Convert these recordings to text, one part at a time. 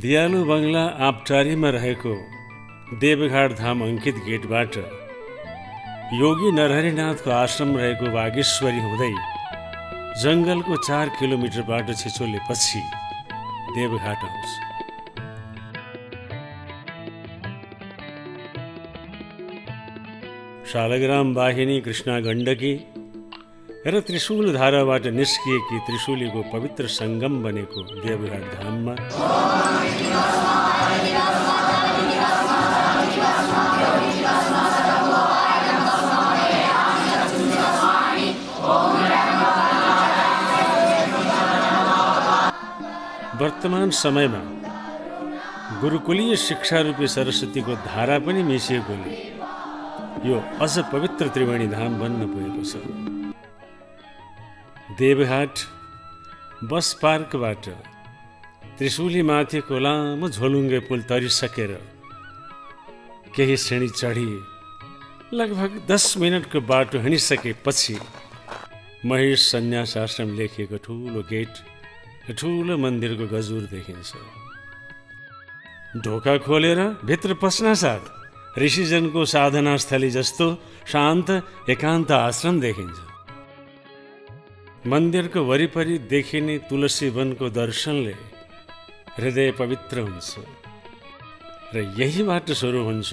दियालु बंगला आपटारीमा रहेको देवघाट धाम अंकित गेटबाट योगी नरहरिनाथको आश्रम रहेको वागेश्वरी हुँदै जंगलको 4 किलोमिटर बाटो छिचोलेपछि देवघाट आउँछ। शालग्राम वाहिनी कृष्णा गण्डकी र त्रिशूल धाराबाट निस्किएकी त्रिशूलीको पवित्र संगम बनेको देवघाट धाममा वर्तमान समयमा गुरुकुलीय शिक्षा रूपी सरस्वतीको धारा पनि मिसिएकोले यो अझ पवित्र त्रिवेणी धाम बन्न पुगेको छ। देवघाट बस पार्कबाट त्रिशूली माथिको लामो झोलुङ्गे पुल तरिसकेर केही श्रेणी चढी लगभग 10 मिनटको बाटो हिँडिसकेपछि महेश सन्यास आश्रम लेखिएको ठुलो गेट ठुलो मन्दिरको गजुर देखिन्छ। ढोका खोलेर भित्र पस्नासाथ ऋषिजनको साधना स्थली जस्तो शान्त एकान्त आश्रम देखिन्छ। मन्दिरको वरिपरि देखिने तुलसी वनको दर्शनले हृदय पवित्र हुन्छ र यहीबाट सुरु हुन्छ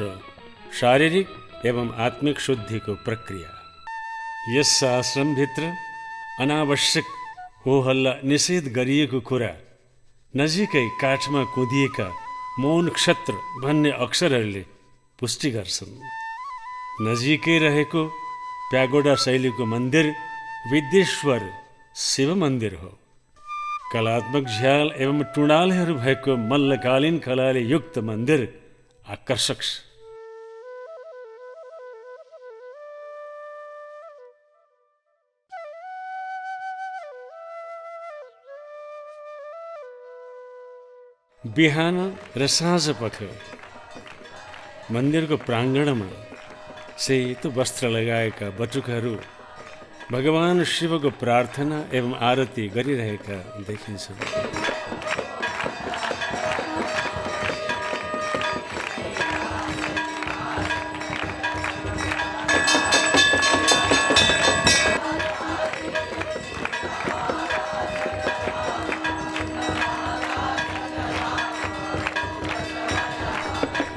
शारीरिक एवं आत्मिक शुद्धिको प्रक्रिया। यस आश्रमभित्र अनावश्यक हो-हल्ला निषेध गरिएको कुरा नजिकै काठमा कुँदिएका मौन क्षत्र भन्ने अक्षरहरूले पुष्टि गर्छन्। नजिकै रहेको प्यागोडा शैलीको मन्दिर विद्येश्वर शिव मन्दिर हो। कलात्मक झ्याल एवं टुँडालहरू भएको मल्लकालीन कलाले युक्त मन्दिर आकर्षक छ। बिहान र साँझपख मन्दिरको प्राङ्गणमा सेतो वस्त्र लगाएका बटुकहरू भगवान शिवको प्रार्थना एवं आरती गरिरहेका देखिन्छन्।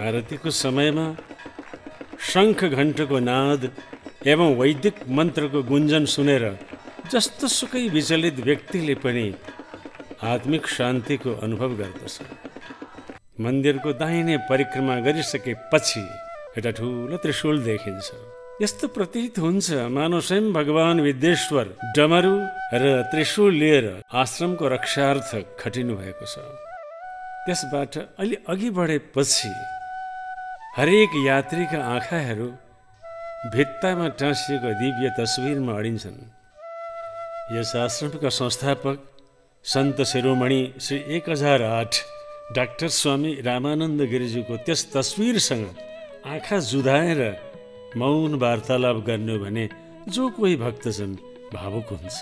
आरतीको समयमा शङ्ख घण्टको नाद एवं वैदिक मन्त्रको गुन्जन सुनेर जस्तो सुकै विचलित व्यक्तिले पनि आत्मिक शान्तिको अनुभव गर्दछ। मन्दिरको दाहिने परिक्रमा गरिसकेपछि एउटा ठुलो त्रिशूल देखिन्छ। यस्तो प्रतीत हुन्छ मानव स्वयं भगवान विद्येश्वर डमरू र त्रिशूल लिएर आश्रमको रक्षार्थ खटिनु भएको छ। त्यसबाट अलि अघि बढेपछि हरेक यात्रीका आँखाहरू भित्तामा टाँसिएको दिव्य तस्विरमा अडिन्छन्। यस आश्रमका संस्थापक सन्त शिरोमणि श्री 1008 डाक्टर स्वामी रामानन्द गिरिजीको त्यस तस्विरसँग आँखा जुधाएर मौन वार्तालाप गर्नु भने जो कोही भक्तजन भावुक हुन्छ।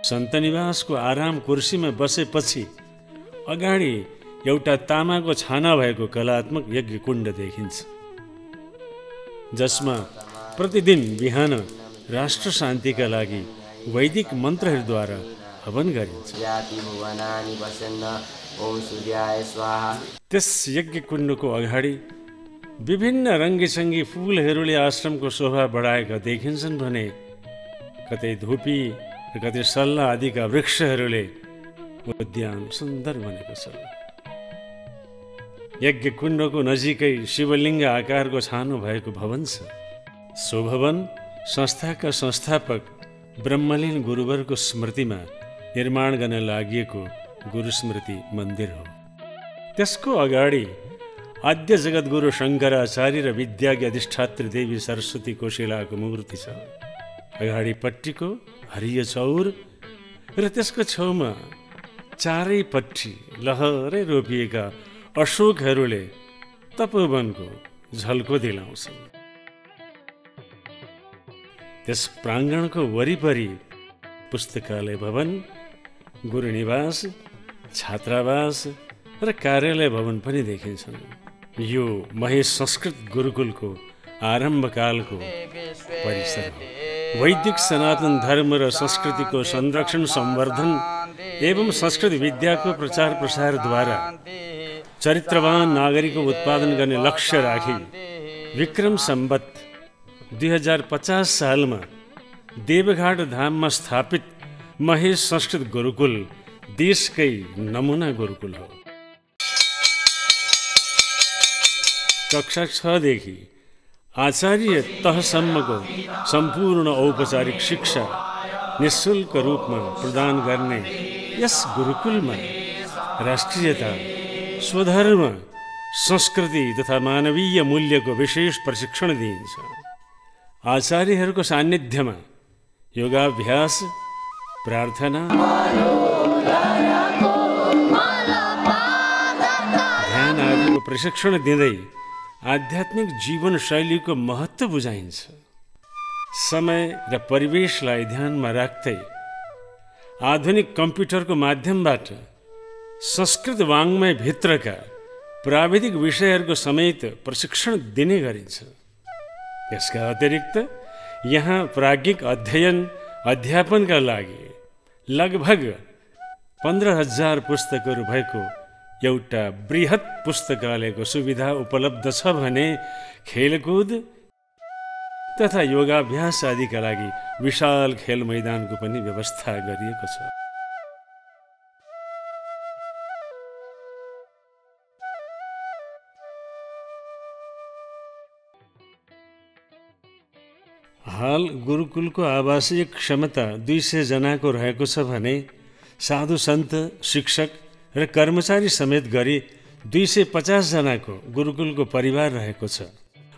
सन्त निवासको आराम कुर्सीमा बसेपछि अगाडि एउटा तामाको छाना भएको कलात्मक यज्ञ कुण्ड देखिन्छ, जसमा प्रतिदिन बिहान राष्ट्र शान्तिका लागि वैदिक मन्त्रहरूद्वारा हवन गरिन्छ। त्यस यज्ञ कुण्डको अगाडि विभिन्न रङ्गीचङ्गी फुलहरूले आश्रमको शोभा बढाएका देखिन्छन् भने कतै धुपी र कतै सल्ला आदिका वृक्षहरूले उद्यान सुन्दर बनेको छ। यज्ञ कुण्डको नजिकै शिवलिङ्ग आकारको छानो भएको भवन छ। सो भवन संस्थाका संस्थापक ब्रह्मलीन गुरुवरको स्मृतिमा निर्माण गर्न लागि गुरु स्मृति मन्दिर हो। त्यसको अगाडि आद्य जगद्गुरु शङ्कराचार्य र विद्याकी अधिष्ठात्री देवी सरस्वती कोशिलाको मूर्ति छ। अगाडिपट्टिको हरियो चौर र त्यसको छेउमा चारैपट्टि लहरै रोपिएका अशोकहरूले तपोवनको झल्को दिलाउँछन्। त्यस प्राङ्गणको वरिपरि पुस्तकालय भवन, गुरु निवास, छात्रावास र कार्यालय भवन पनि देखिन्छन्। यो महेश संस्कृत गुरुकुलको आरम्भकालको परिसर हो। वैदिक सनातन धर्म र संस्कृतिको संरक्षण संवर्धन एवं संस्कृत विद्याको प्रचार प्रसारद्वारा चरित्रवान नागरिकको उत्पादन गर्ने लक्ष्य राखी विक्रम सम्वत 2050 सालमा देवघाट धाममा स्थापित महेश संस्कृत गुरुकुल देशकै नमुना गुरुकुल हो। कक्षा 6 देखि आचार्य तहसम्मको सम्पूर्ण औपचारिक शिक्षा निःशुल्क रूपमा प्रदान गर्ने यस गुरुकुलमा राष्ट्रियता, स्वधर्म, संस्कृति तथा मानवीय मूल्यको विशेष प्रशिक्षण दिइन्छ। आचार्यहरूको सान्निध्यमा योगाभ्यास, प्रार्थना, ध्यान आदिको प्रशिक्षण दिँदै आध्यात्मिक जीवन शैलीको महत्त्व बुझाइन्छ। समय र परिवेशलाई ध्यानमा राख्दै आधुनिक कम्प्युटरको माध्यमबाट संस्कृत वाङ्मय भित्रका प्राविधिक विषयहरूको समेत प्रशिक्षण दिने गरिन्छ। यसका अतिरिक्त यहाँ प्राज्ञिक अध्ययन अध्यापनका लागि लगभग 15,000 पुस्तकहरू भएको एउटा बृहत पुस्तकालयको सुविधा उपलब्ध छ भने खेलकुद तथा योगाभ्यास आदिका लागि विशाल खेल मैदानको पनि व्यवस्था गरिएको छ। हाल गुरुकुलको आवासीय क्षमता 200 जनाको रहेको छ भने साधु सन्त, शिक्षक र कर्मचारी समेत गरी 250 जनाको गुरुकुलको परिवार रहेको छ।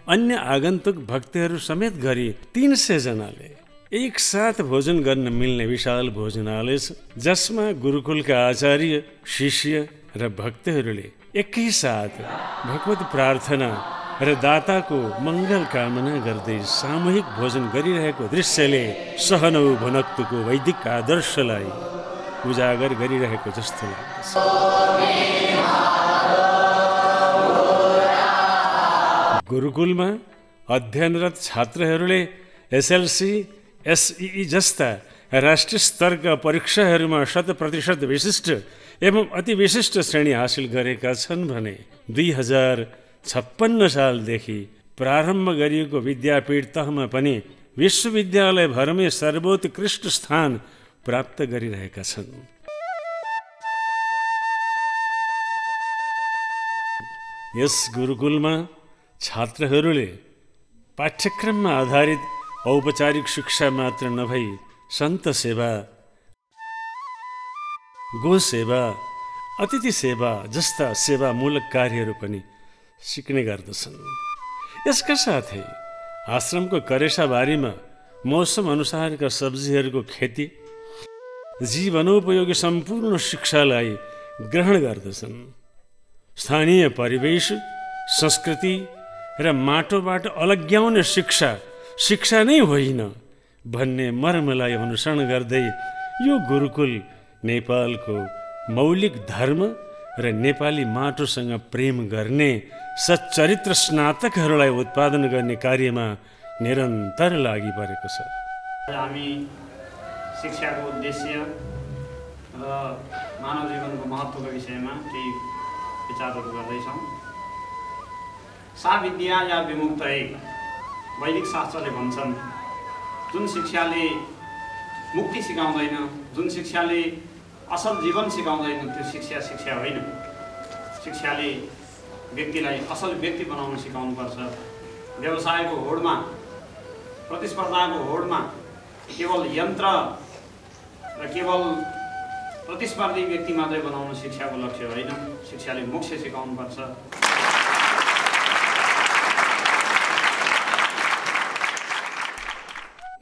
अन्य आगन्तुक भक्तहरू समेत गरी 300 जनाले एकसाथ भोजन गर्न मिल्ने विशाल भोजनालय छ, जसमा गुरुकुलका आचार्य, शिष्य र भक्तहरूले एकैसाथ भगवत प्रार्थना र दाताको मङ्गल कामना गर्दै सामूहिक भोजन गरिरहेको दृश्यले सहनौ भुनक्तुको वैदिक आदर्शलाई उजागर गरिरहेको जस्तो लाग्दछ। गुरुकुलमा अध्ययनरत छात्रहरूले एसएलसी, एसईई जस्ता राष्ट्रिय स्तरका परीक्षाहरूमा 100% विशिष्ट एवं अति विशिष्ट श्रेणी हासिल गरेका छन् भने 2056 सालदेखि प्रारम्भ गरिएको विद्यापीठ तहमा पनि विश्वविद्यालय भरमै सर्वोत्कृष्ट स्थान प्राप्त गरिरहेका छन्। यस गुरुकुलमा छात्रहरूले पाठ्यक्रममा आधारित औपचारिक शिक्षा मात्र नभई सन्त सेवा, गो सेवा, अतिथि सेवा जस्ता सेवामूलक कार्यहरू पनि सिक्ने गर्दछन्। यसका साथै आश्रमको करेसाबारीमा मौसम अनुसारका सब्जीहरूको खेती, जीवनोपयोगी सम्पूर्ण शिक्षालाई ग्रहण गर्दछन्। स्थानीय परिवेश, संस्कृति र माटोबाट अलग्याउने शिक्षा नै होइन भन्ने मर्मलाई अनुसरण गर्दै यो गुरुकुल नेपालको मौलिक धर्म र नेपाली माटोसँग प्रेम गर्ने सच्चरित्र स्नातकहरूलाई उत्पादन गर्ने कार्यमा निरन्तर लागि परेको छ। हामी शिक्षाको उद्देश्य र मानव जीवनको महत्त्वको विषयमा केही विचारहरू गर्दैछौँ। सा विद्या या विमुक्त एक वैदिक शास्त्रले भन्छन्, जुन शिक्षाले मुक्ति सिकाउँदैन, जुन शिक्षाले असल जीवन सिकाउँदैन, त्यो शिक्षा होइन। शिक्षाले व्यक्तिलाई असल व्यक्ति बनाउन सिकाउनुपर्छ। व्यवसायको होडमा, प्रतिस्पर्धाको होडमा केवल यन्त्र र केवल प्रतिस्पर्धी व्यक्ति मात्रै बनाउन शिक्षाको लक्ष्य होइन। शिक्षाले मोक्ष सिकाउनुपर्छ।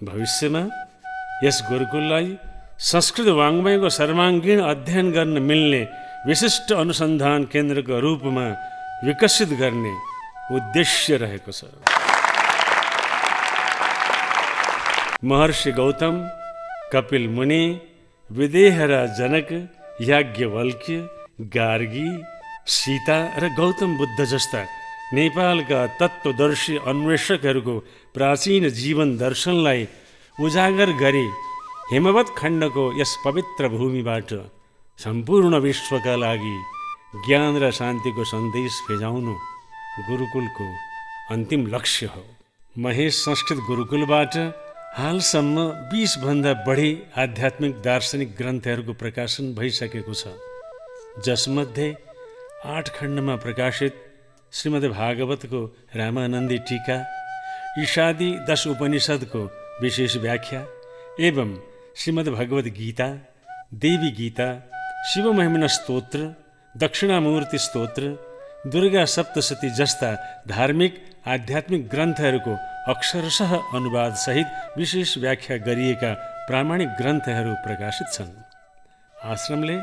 भविष्यमा यस गुरुकुललाई संस्कृत वाङ्मयको सर्वाङ्गीण अध्ययन गर्न मिल्ने विशिष्ट अनुसन्धान केन्द्रको रूपमा विकसित गर्ने उद्देश्य रहेको छ। महर्षि गौतम, कपिल मुनि, विदेहराज जनक, याज्ञवल्क्य, गार्गी, सीता र गौतम बुद्ध जस्ता नेपालका तत्त्वदर्शी अन्वेषकहरूको प्राचीन जीवन दर्शनलाई उजागर गरी हिमवत खण्डको यस पवित्र भूमिबाट सम्पूर्ण विश्वका लागि ज्ञान र शान्तिको सन्देश फिजाउनु गुरुकुलको अन्तिम लक्ष्य हो। महेश संस्कृत गुरुकुलबाट हालसम्म 20 भन्दा बढी आध्यात्मिक दार्शनिक ग्रन्थहरूको प्रकाशन भइसकेको छ, जसमध्ये 8 खण्डमा प्रकाशित श्रीमद् भागवतको रामानन्दी टीका, ईशादी 10 उपनिषदको विशेष व्याख्या एवं श्रीमद् भगवद गीता, देवी गीता, शिव महिमन स्तोत्र, दक्षिणामूर्ति स्तोत्र, दुर्गा सप्तशती जस्ता धार्मिक आध्यात्मिक ग्रन्थहरूको अक्षरशः अनुवादसहित विशेष व्याख्या गरिएका प्रामाणिक ग्रन्थहरू प्रकाशित छन्। आश्रमले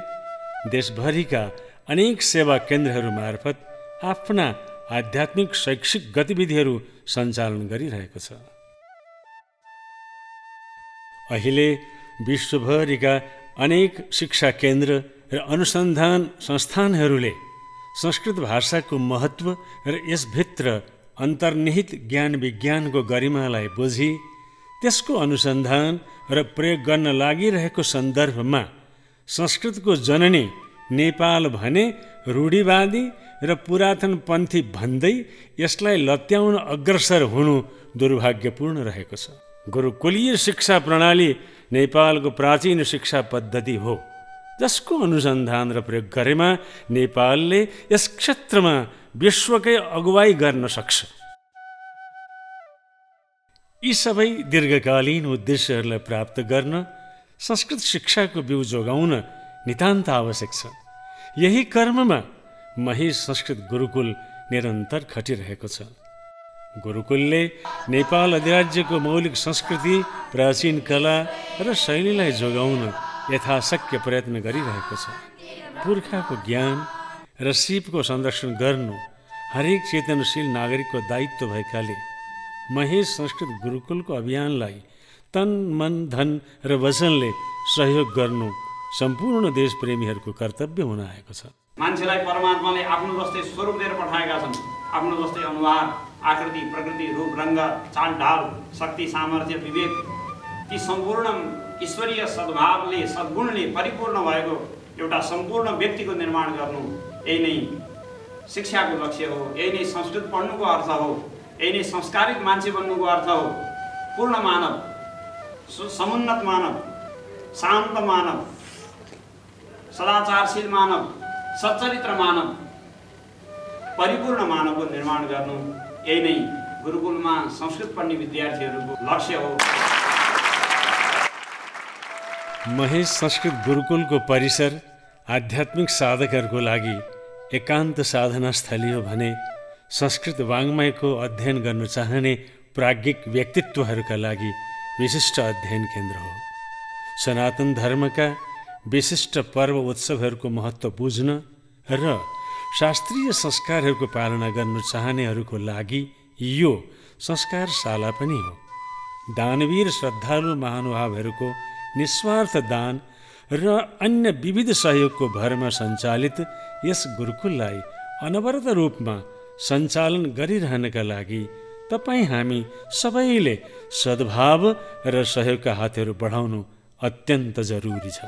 देशभरिका अनेक सेवा केन्द्रहरू मार्फत आफ्ना आध्यात्मिक शैक्षिक गतिविधिहरू सञ्चालन गरिरहेको छ। अहिले विश्वभरिका अनेक शिक्षा केन्द्र र अनुसन्धान संस्थानहरूले संस्कृत भाषाको महत्त्व र यसभित्र अन्तर्निहित ज्ञान विज्ञानको गरिमालाई बुझी त्यसको अनुसन्धान र प्रयोग गर्न लागिरहेको सन्दर्भमा संस्कृतको जननी नेपाल भने रूढिवादी र पुरातनपन्थी भन्दै यसलाई लत्याउन अग्रसर हुनु दुर्भाग्यपूर्ण रहेको छ। गुरुकुलीय शिक्षा प्रणाली नेपालको प्राचीन शिक्षा पद्धति हो, जसको अनुसन्धान र प्रयोग गरेमा नेपालले यस क्षेत्रमा विश्वकै अगुवाई गर्न सक्छ। यी सबै दीर्घकालीन उद्देश्यहरूलाई प्राप्त गर्न संस्कृत शिक्षाको बिउ जोगाउन नितान्त आवश्यक छ। यही कर्ममा महेश संस्कृत गुरुकुल निरन्तर खटिरहेको छ। गुरुकुलले नेपाल अधिराज्यको मौलिक संस्कृति, प्राचीन कला र शैलीलाई जोगाउन यथाशक्य प्रयत्न गरिरहेको छ। पुर्खाको ज्ञान र सिपको संरक्षण गर्नु हरेक चेतनशील नागरिकको दायित्व भएकाले महेश संस्कृत गुरुकुलको अभियानलाई तन, मन, धन र वचनले सहयोग गर्नु सम्पूर्ण देशप्रेमीहरूको कर्तव्य हुन आएको छ। मान्छेलाई परमात्माले आफ्नो जस्तै स्वरूप दिएर पठाएका छन्। आफ्नो जस्तै अनुहार, आकृति, प्रकृति, रूप, रङ्ग, चाल ढाल, शक्ति, सामर्थ्य, विवेक, ती सम्पूर्ण ईश्वरीय सद्भावले, सद्गुणले परिपूर्ण भएको एउटा सम्पूर्ण व्यक्तिको निर्माण गर्नु यही नै शिक्षाको लक्ष्य हो। यही नै संस्कृत पढ्नुको अर्थ हो। यही नै संस्कारित मान्छे बन्नुको अर्थ हो। पूर्ण मानव, समुन्नत मानव, शान्त मानव, सदाचारशील मानव, सच्चरित्र मानव, परिपूर्ण मानवको निर्माण गर्नु यही नै गुरुकुलमा संस्कृत पढ्ने विद्यार्थीहरूको लक्ष्य हो। महेश संस्कृत गुरुकुलको परिसर आध्यात्मिक साधकहरूको लागि एकान्त साधना स्थली हो भने संस्कृत वाङ्मयको अध्ययन गर्न चाहने प्राज्ञिक व्यक्तित्वहरूका लागि विशिष्ट अध्ययन केन्द्र हो। सनातन धर्मका विशिष्ट पर्व उत्सवहरूको महत्त्व बुझ्न र शास्त्रीय संस्कारहरूको पालना गर्न चाहनेहरूको लागि यो संस्कारशाला पनि हो। दानवीर श्रद्धालु महानुभावहरूको निस्वार्थ दान र अन्य विविध सहयोगको भरमा सञ्चालित यस गुरुकुललाई अनवरत रूपमा सञ्चालन गरिरहनका लागि तपाईँ हामी सबैले सद्भाव र सहयोगका हातहरू बढाउनु अत्यन्त जरुरी छ।